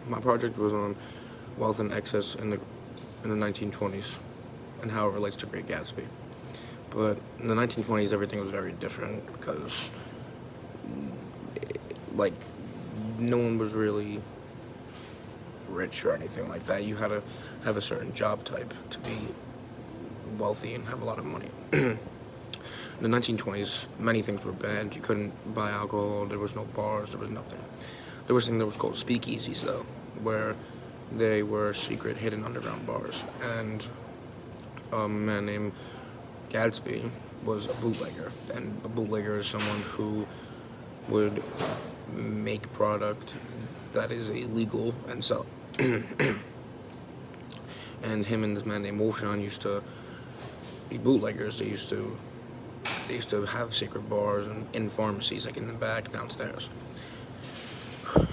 My project was on wealth and excess in the 1920s and how it relates to Great Gatsby. But in the 1920s, everything was very different because, like, no one was really rich or anything like that. You had to have a certain job type to be wealthy and have a lot of money. In the 1920s, many things were banned. You couldn't buy alcohol, there was no bars, there was nothing. There was something that was called speakeasies, though, where they were secret, hidden underground bars. And a man named Gatsby was a bootlegger. And a bootlegger is someone who would make product that is illegal and sell it. And him and this man named Wolfshan used to be bootleggers. They used to have secret bars and in pharmacies, like in the back downstairs.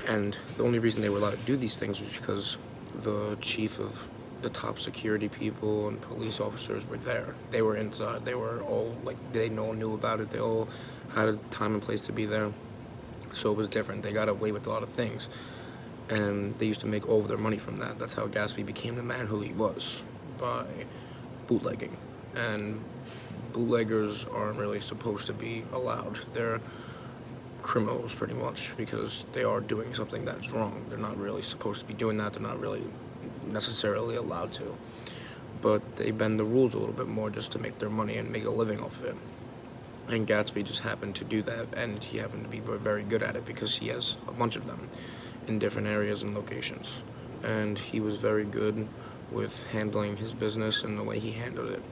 And the only reason they were allowed to do these things was because the chief of the top security people and police officers were there. They were inside. They were all like, they all knew about it. They all had a time and place to be there. So it was different. They got away with a lot of things. And they used to make all of their money from that. That's how Gatsby became the man who he was, by bootlegging. And bootleggers aren't really supposed to be allowed. They're criminals, pretty much, because they are doing something that's wrong. They're not really supposed to be doing that. They're not really necessarily allowed to. But they bend the rules a little bit more just to make their money and make a living off of it. And Gatsby just happened to do that, and he happened to be very good at it because he has a bunch of them in different areas and locations. And he was very good with handling his business and the way he handled it,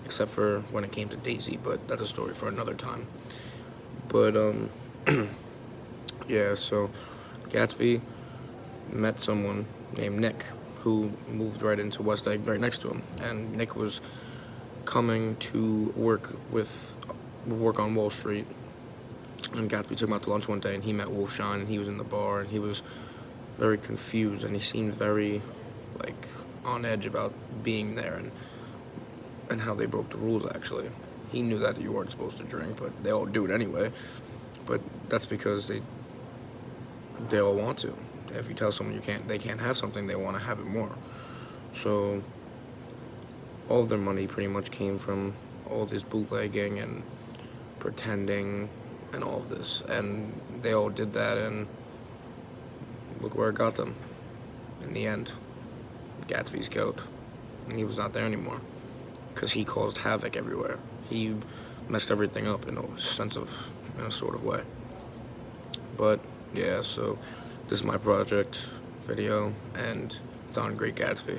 except for when it came to Daisy, but that's a story for another time. But, yeah, so Gatsby met someone named Nick, who moved right into West Egg, right next to him. And Nick was coming to work on Wall Street. And Gatsby took him out to lunch one day, and he met Wolfshan, and he was in the bar, and he was very confused, and he seemed very, like, on edge about being there, and how they broke the rules, actually. He knew that you weren't supposed to drink, but they all do it anyway. But that's because they all want to. If you tell someone they can't have something, they want to have it more. So all of their money pretty much came from all this bootlegging and pretending and all of this. And they all did that, and look where it got them. In the end, Gatsby's killed, and he was not there anymore because he caused havoc everywhere. He messed everything up in a sort of way. But yeah, so this is my project video, and it's on Great Gatsby.